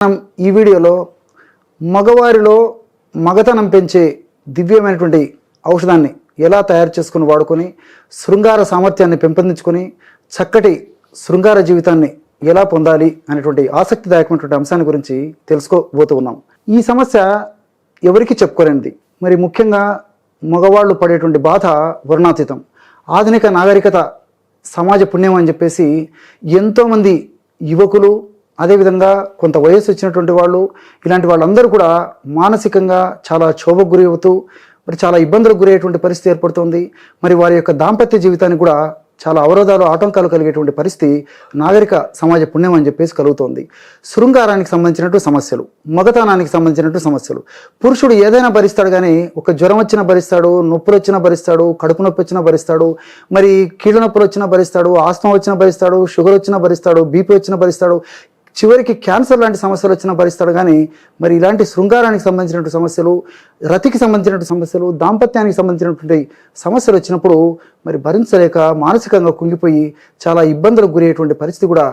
మనం ఈ వీడియోలో మగవారిలో మగతనం పెంచే దివ్యమైనటువంటి ఔషధాన్ని ఎలా తయారు చేసుకుని వాడుకొని శృంగార సామర్థ్యాన్ని పెంపొందించుకొని చక్కటి శృంగార జీవితాన్ని ఎలా పొందాలి అనేటువంటి ఆసక్తిదాయకమైనటువంటి అంశాన్ని గురించి తెలుసుకోబోతూ ఉన్నాం. ఈ సమస్య ఎవరికి చెప్పుకోలేనిది. మరి ముఖ్యంగా మగవాళ్ళు పడేటువంటి బాధ వర్ణాతీతం. ఆధునిక నాగరికత సమాజ పుణ్యం అని చెప్పేసి ఎంతోమంది యువకులు, అదేవిధంగా కొంత వయసు వచ్చినటువంటి వాళ్ళు, ఇలాంటి వాళ్ళందరూ కూడా మానసికంగా చాలా క్షోభకు గురి అవుతూ మరి చాలా ఇబ్బందులకు గురయ్యేటువంటి పరిస్థితి ఏర్పడుతుంది. మరి వారి యొక్క దాంపత్య జీవితానికి కూడా చాలా అవరోధాలు, ఆటంకాలు కలిగేటువంటి పరిస్థితి నాగరిక సమాజ పుణ్యం అని చెప్పేసి కలుగుతోంది. శృంగారానికి సంబంధించినటువంటి సమస్యలు, మగతనానికి సంబంధించినటువంటి సమస్యలు. పురుషుడు ఏదైనా భరిస్తాడు, కానీ ఒక జ్వరం వచ్చినా భరిస్తాడు, నొప్పులు వచ్చినా భరిస్తాడు, కడుపు నొప్పి వచ్చినా భరిస్తాడు, మరి కీళ్ళ నొప్పులు వచ్చినా భరిస్తాడు, ఆస్తమా వచ్చినా భరిస్తాడు, షుగర్ వచ్చినా భరిస్తాడు, బీపీ వచ్చినా భరిస్తాడు, చివరికి క్యాన్సర్ లాంటి సమస్యలు వచ్చినా భరిస్తాడు. కానీ మరి ఇలాంటి శృంగారానికి సంబంధించినటువంటి సమస్యలు, రతికి సంబంధించినటువంటి సమస్యలు, దాంపత్యానికి సంబంధించినటువంటి సమస్యలు వచ్చినప్పుడు మరి భరించలేక మానసికంగా కుంగిపోయి చాలా ఇబ్బందులకు గురయ్యేటువంటి పరిస్థితి కూడా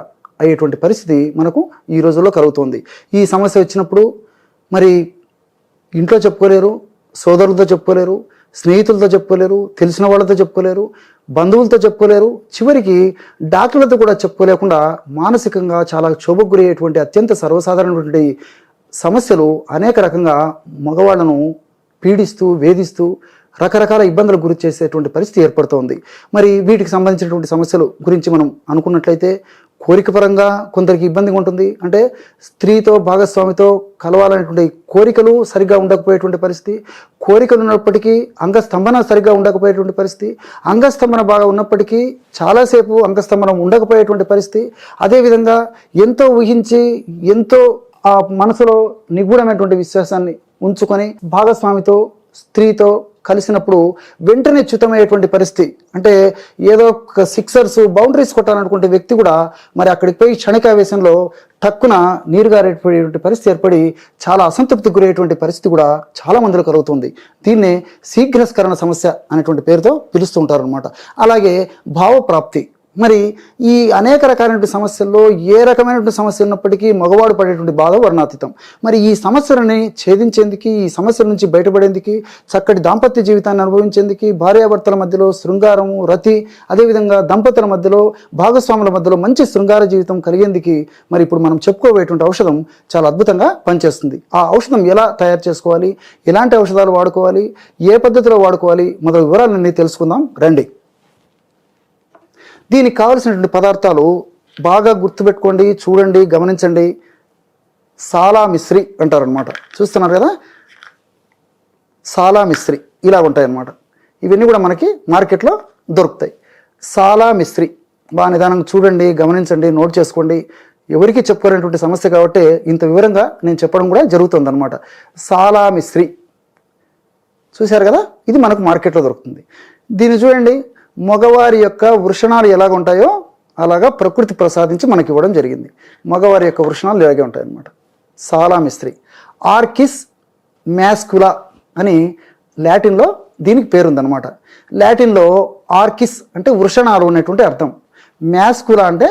అయ్యేటువంటి పరిస్థితి మనకు ఈ రోజుల్లో కలుగుతుంది. ఈ సమస్య వచ్చినప్పుడు మరి ఇంట్లో చెప్పుకోలేరు, సోదరులతో చెప్పుకోలేరు, స్నేహితులతో చెప్పుకోలేరు, తెలిసిన వాళ్ళతో చెప్పుకోలేరు, బంధువులతో చెప్పుకోలేరు, చివరికి డాక్టర్లతో కూడా చెప్పుకోలేకుండా మానసికంగా చాలా క్షోభకు గురయ్యేటువంటి అత్యంత సర్వసాధారణమైనటువంటి సమస్యలు అనేక రకంగా మగవాళ్లను పీడిస్తూ, వేధిస్తూ రకరకాల ఇబ్బందులకు గురి చేసేటువంటి పరిస్థితి ఏర్పడుతోంది. మరి వీటికి సంబంధించినటువంటి సమస్యలు గురించి మనం అనుకున్నట్లయితే కోరిక పరంగా కొందరికి ఇబ్బందిగా ఉంటుంది. అంటే స్త్రీతో, భాగస్వామితో కలవాలనేటువంటి కోరికలు సరిగ్గా ఉండకపోయేటువంటి పరిస్థితి, కోరికలు ఉన్నప్పటికీ అంగస్తంభన సరిగ్గా ఉండకపోయేటువంటి పరిస్థితి, అంగస్తంభన బాగా ఉన్నప్పటికీ చాలాసేపు అంగస్తంభనం ఉండకపోయేటువంటి పరిస్థితి, అదేవిధంగా ఎంతో ఊహించి ఎంతో ఆ మనసులో నిగూఢమైనటువంటి విశ్వాసాన్ని ఉంచుకొని భాగస్వామితో, స్త్రీతో కలిసినప్పుడు వెంటనే చ్యుతమయ్యేటువంటి పరిస్థితి. అంటే ఏదో ఒక సిక్సర్స్, బౌండరీస్ కొట్టాలనుకుంటే వ్యక్తి కూడా మరి అక్కడికి పోయి క్షణికావేశంలో టక్కున నీరుగారేటువంటి పరిస్థితి ఏర్పడి చాలా అసంతృప్తికి గురయ్యేటువంటి పరిస్థితి కూడా చాలా మందిలో కలుగుతుంది. దీన్నే శీఘ్రస్కరణ సమస్య అనేటువంటి పేరుతో పిలుస్తూ ఉంటారు అనమాట. అలాగే భావప్రాప్తి. మరి ఈ అనేక రకాలైనటువంటి సమస్యల్లో ఏ రకమైనటువంటి సమస్య ఉన్నప్పటికీ మగవాడు పడేటువంటి బాధ వర్ణాతీతం. మరి ఈ సమస్యలని ఛేదించేందుకు, ఈ సమస్యల నుంచి బయటపడేందుకు, చక్కటి దాంపత్య జీవితాన్ని అనుభవించేందుకు, భార్యాభర్తల మధ్యలో శృంగారము, రతి, అదేవిధంగా దంపతుల మధ్యలో, భాగస్వాముల మధ్యలో మంచి శృంగార జీవితం కలిగేందుకు మరి ఇప్పుడు మనం చెప్పుకోబోయేటువంటి ఔషధం చాలా అద్భుతంగా పనిచేస్తుంది. ఆ ఔషధం ఎలా తయారు చేసుకోవాలి, ఎలాంటి ఔషధాలు వాడుకోవాలి, ఏ పద్ధతిలో వాడుకోవాలి, మొదటి వివరాలన్నీ తెలుసుకుందాం రండి. దీనికి కావలసినటువంటి పదార్థాలు బాగా గుర్తుపెట్టుకోండి, చూడండి, గమనించండి. సాలా మిశ్రి అంటారనమాట. చూస్తున్నారు కదా, సాలా మిశ్రి ఇలా ఉంటాయి అన్నమాట. ఇవన్నీ కూడా మనకి మార్కెట్లో దొరుకుతాయి. సాలా మిశ్రి బాగా నిదానంగా చూడండి, గమనించండి, నోట్ చేసుకోండి. ఎవరికి చెప్పుకోలేనటువంటి సమస్య కాబట్టి ఇంత వివరంగా నేను చెప్పడం కూడా జరుగుతుంది అనమాట. సాలా మిశ్రి చూశారు కదా, ఇది మనకు మార్కెట్లో దొరుకుతుంది. దీన్ని చూడండి, మగవారి యొక్క వృషణాలు ఎలాగ ఉంటాయో అలాగా ప్రకృతి ప్రసాదించి మనకి ఇవ్వడం జరిగింది. మగవారి యొక్క వృషణాలు ఇలాగే ఉంటాయి అన్నమాట. సాలా మిశ్రి, ఆర్కిస్ మ్యాస్కులా అని లాటిన్లో దీనికి పేరుందనమాట. లాటిన్లో ఆర్కిస్ అంటే వృషణాలు అనేటువంటి అర్థం, మ్యాస్కులా అంటే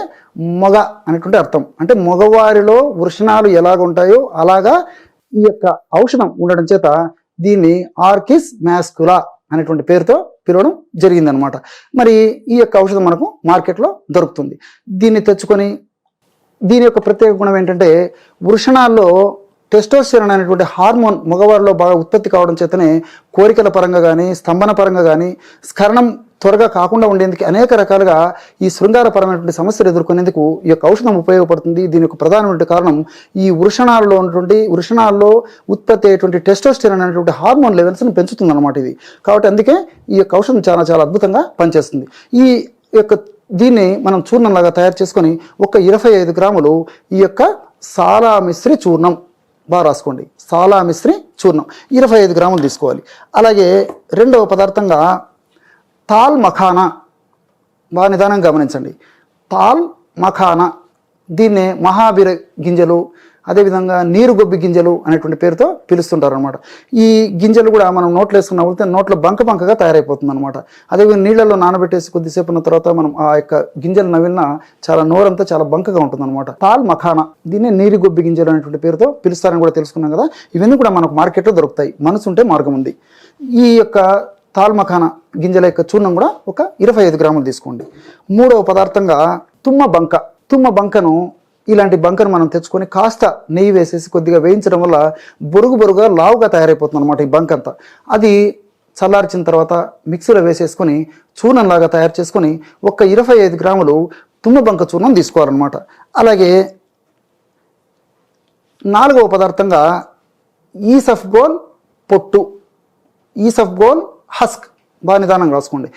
మగ అనేటువంటి అర్థం. అంటే మగవారిలో వృషణాలు ఎలాగ ఉంటాయో అలాగా ఈ యొక్క ఔషధం ఉండడం చేత దీన్ని ఆర్కిస్ మ్యాస్కులా అనేటువంటి పేరుతో పిలవడం జరిగిందనమాట. మరి ఈ యొక్క ఔషధం మనకు మార్కెట్లో దొరుకుతుంది. దీన్ని తెచ్చుకొని, దీని యొక్క ప్రత్యేక గుణం ఏంటంటే వృషణాల్లో టెస్టోస్టెరాన్ అనేటువంటి హార్మోన్ మగవారిలో బాగా ఉత్పత్తి కావడం చేతనే కోరికల పరంగా కానీ, స్తంభన పరంగా కానీ, స్ఖలనం త్వరగా కాకుండా ఉండేందుకు అనేక రకాలుగా ఈ శృంగారపరమైనటువంటి సమస్యలు ఎదుర్కొనేందుకు ఈ యొక్క ఔషధం ఉపయోగపడుతుంది. దీని యొక్క ప్రధానమైన కారణం ఈ వృషణాల్లో ఉత్పత్తి అయ్యేటువంటి టెస్టోస్టెరాన్ అనేటువంటి హార్మోన్ లెవెల్స్ని పెంచుతుంది అనమాట ఇది. కాబట్టి అందుకే ఈ యొక్క ఔషధం చాలా చాలా అద్భుతంగా పనిచేస్తుంది. ఈ యొక్క దీన్ని మనం చూర్ణంలాగా తయారు చేసుకొని ఒక 25 గ్రాములు ఈ యొక్క సాలా మిశ్రి చూర్ణం బాగా రాసుకోండి. సాలా మిశ్రి చూర్ణం 25 గ్రాములు తీసుకోవాలి. అలాగే రెండవ పదార్థంగా తాల్ మఖానా, బాగా నిదానంగా గమనించండి. తాల్ మఖానా, దీన్నే మహాబీర గింజలు, అదేవిధంగా నీరు గొబ్బి గింజలు అనేటువంటి పేరుతో పిలుస్తుంటారు అనమాట. ఈ గింజలు కూడా మనం నోట్లో వేసుకున్న నవ్వులితే నోట్లో బంకగా తయారైపోతుంది అనమాట. అదేవిధంగా నీళ్ళలో నానబెట్టేసి కొద్దిసేపు ఉన్న తర్వాత మనం ఆ యొక్క గింజలు నవ్వినా చాలా నోరంతా చాలా బంకగా ఉంటుంది అనమాట. తాల్ మఖానా, దీన్ని నీరు గొబ్బి గింజలు అనేటువంటి పేరుతో పిలుస్తారని కూడా తెలుసుకున్నాం కదా. ఇవన్నీ కూడా మనకు మార్కెట్లో దొరుకుతాయి, మనసు ఉంటే మార్గం ఉంది. ఈ యొక్క తాల్ మఖానా గింజల యొక్క చూర్ణం కూడా ఒక 25 గ్రాములు తీసుకోండి. మూడవ పదార్థంగా తుమ్మ బంకను ఇలాంటి బంకను మనం తెచ్చుకొని కాస్త నెయ్యి వేసేసి కొద్దిగా వేయించడం వల్ల బొరుగుగా లావుగా తయారైపోతుంది అనమాట ఈ బంక్ అంతా. అది చల్లార్చిన తర్వాత మిక్సీలో వేసేసుకొని చూర్ణంలాగా తయారు చేసుకొని ఒక 25 గ్రాములు తుమ్మ బంక చూర్ణం తీసుకోవాలన్నమాట. అలాగే నాలుగవ పదార్థంగా ఈసఫ్గోల్ పొట్టు, ఈసఫ్గోల్ హస్క్, బాగా నిదానంగా రాసుకోండి.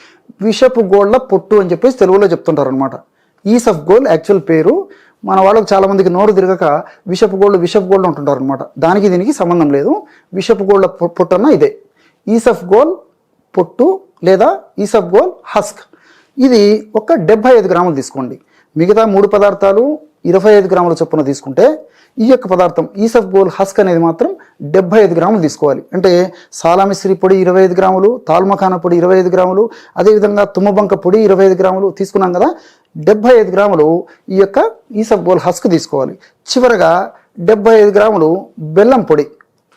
విషపు గోళ్ళ పొట్టు అని చెప్పేసి తెలుగులో చెప్తుంటారు అనమాట. ఈసఫ్గోల్ యాక్చువల్ పేరు. మన వాళ్ళకు చాలామందికి నోరు తిరగక విషపు గోల్డ్ అంటుంటారు అనమాట. దానికి దీనికి సంబంధం లేదు. విషపు గోళ్ళ పొట్టు అన్న ఇదే. ఈసఫ్గోల్ పొట్టు లేదా ఈసఫ్గోల్ హస్క్, ఇది ఒక 75 గ్రాములు తీసుకోండి. మిగతా 3 పదార్థాలు 25 గ్రాముల చొప్పున తీసుకుంటే ఈ యొక్క పదార్థం ఈసఫ్గోల్ హస్క్ అనేది మాత్రం 75 గ్రాములు తీసుకోవాలి. అంటే సాలామిశ్రీ పొడి 25 గ్రాములు, తాల్మఖానా పొడి 25 గ్రాములు, అదేవిధంగా తుమ్మబంక పొడి 25 గ్రాములు తీసుకున్నాం కదా. 75 గ్రాములు ఈ యొక్క ఈసఫ్గోల్ హస్క్ తీసుకోవాలి. చివరగా 75 గ్రాములు బెల్లం పొడి.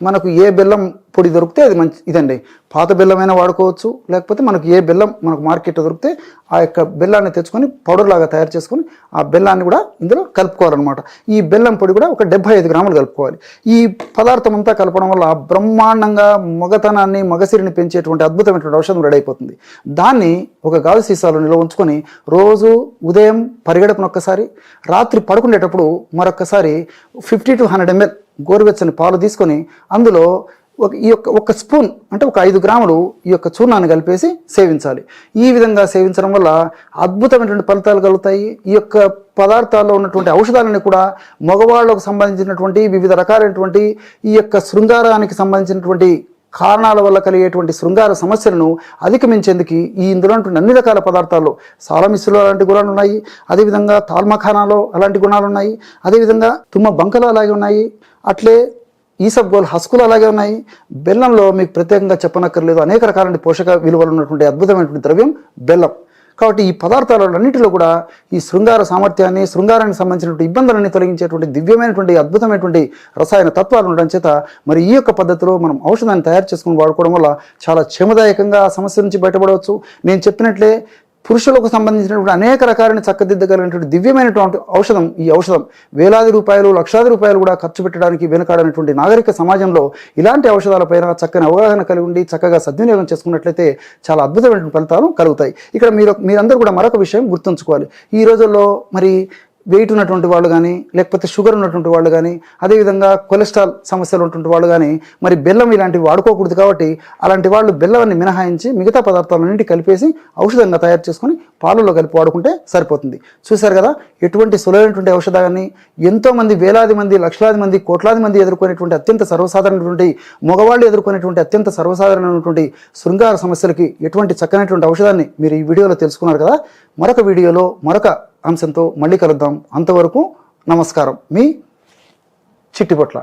మనకు ఏ బెల్లం పొడి దొరికితే అది ఇదండి. పాత బెల్లమైనా వాడుకోవచ్చు, లేకపోతే మనకు ఏ బెల్లం మనకు మార్కెట్లో దొరికితే ఆ యొక్క బెల్లాన్ని తెచ్చుకొని పౌడర్ లాగా తయారు చేసుకొని ఆ బెల్లాన్ని కూడా ఇందులో కలుపుకోవాలన్నమాట. ఈ బెల్లం పొడి కూడా ఒక 75 గ్రాములు కలుపుకోవాలి. ఈ పదార్థం అంతా కలపడం వల్ల బ్రహ్మాండంగా మగతనాన్ని మగసిరిని పెంచేటువంటి అద్భుతమైనటువంటి ఔషధం రెడీ అయిపోతుంది. దాన్ని ఒక గాజు సీసాలో నిల్వ ఉంచుకొని రోజు ఉదయం పరిగెడపను ఒక్కసారి, రాత్రి పడుకునేటప్పుడు మరొక్కసారి 50 to 100 ml గోరువెచ్చని పాలు తీసుకొని అందులో ఒక స్పూన్ అంటే ఒక 5 గ్రాములు ఈ యొక్క చూర్ణాన్ని కలిపేసి సేవించాలి. ఈ విధంగా సేవించడం వల్ల అద్భుతమైనటువంటి ఫలితాలు కలుగుతాయి. ఈ యొక్క పదార్థాల్లో ఉన్నటువంటి ఔషధాలని కూడా మగవాళ్ళకు సంబంధించినటువంటి వివిధ రకాలైనటువంటి ఈ యొక్క శృంగారానికి సంబంధించినటువంటి కారణాల వల్ల కలిగేటువంటి శృంగార సమస్యలను అధిగమించేందుకు ఈ ఇందులో అన్ని రకాల పదార్థాల్లో సాలామిస్సులో అలాంటి గుణాలు ఉన్నాయి, అదేవిధంగా తాల్మఖానాలో అలాంటి గుణాలు ఉన్నాయి, అదేవిధంగా తుమ్మ బంకలో అలాగే ఉన్నాయి, అట్లే ఈసఫ్గోల్ హస్కులు అలాగే ఉన్నాయి. బెల్లంలో మీకు ప్రత్యేకంగా చెప్పనక్కర్లేదు, అనేక రకాల పోషక విలువలు ఉన్నటువంటి అద్భుతమైనటువంటి ద్రవ్యం బెల్లం. కాబట్టి ఈ పదార్థాలన్నింటిలో కూడా ఈ శృంగార సామర్థ్యాన్ని, శృంగారానికి సంబంధించినటువంటి ఇబ్బందులన్నీ తొలగించేటువంటి దివ్యమైనటువంటి అద్భుతమైనటువంటి రసాయన తత్వాలు ఉండడం చేత మరి ఈ యొక్క పద్ధతిలో మనం ఔషధాన్ని తయారు చేసుకుని వాడుకోవడం వల్ల చాలా క్షేమదాయకంగా ఆ సమస్య నుంచి బయటపడవచ్చు. నేను చెప్పినట్లే పురుషులకు సంబంధించినటువంటి అనేక రకాలైన చక్కదిద్దగలిగినటువంటి దివ్యమైనటువంటి ఔషధం ఈ ఔషధం. వేలాది రూపాయలు, లక్షలాది రూపాయలు కూడా ఖర్చు పెట్టడానికి వెనుకాడనటువంటి నాగరిక సమాజంలో ఇలాంటి ఔషధాలపైన చక్కని అవగాహన కలిగి ఉండి చక్కగా సద్వినియోగం చేసుకున్నట్లయితే చాలా అద్భుతమైనటువంటి ఫలితాలు కలుగుతాయి. ఇక్కడ మీరందరూ కూడా మరొక విషయం గుర్తుంచుకోవాలి. ఈ రోజుల్లో మరి వెయిట్ ఉన్నటువంటి వాళ్ళు కానీ, లేకపోతే షుగర్ ఉన్నటువంటి వాళ్ళు కానీ, అదేవిధంగా కొలెస్ట్రాల్ సమస్యలు ఉన్నటువంటి వాళ్ళు కానీ మరి బెల్లం ఇలాంటివి వాడుకోకూడదు. కాబట్టి అలాంటి వాళ్ళు బెల్లాన్ని మినహాయించి మిగతా పదార్థాలన్నింటి కలిపేసి ఔషధంగా తయారు చేసుకొని పాలల్లో కలిపి వాడుకుంటే సరిపోతుంది. చూశారు కదా ఎటువంటి సులువైనటువంటి ఔషధాన్ని ఎంతోమంది, వేలాది మంది, లక్షలాది మంది, కోట్లాది మంది ఎదుర్కొనేటువంటి అత్యంత సర్వసాధారణమైనటువంటి మగవాళ్ళు ఎదుర్కొనేటువంటి అత్యంత సర్వసాధారణమైనటువంటి శృంగార సమస్యలకి ఎటువంటి చక్కనైనటువంటి ఔషధాన్ని మీరు ఈ వీడియోలో తెలుసుకున్నారు కదా. మరొక వీడియోలో మరొక అంశంతో మళ్ళీ కలుద్దాం. అంతవరకు నమస్కారం. మీ చిట్టిపొట్ల.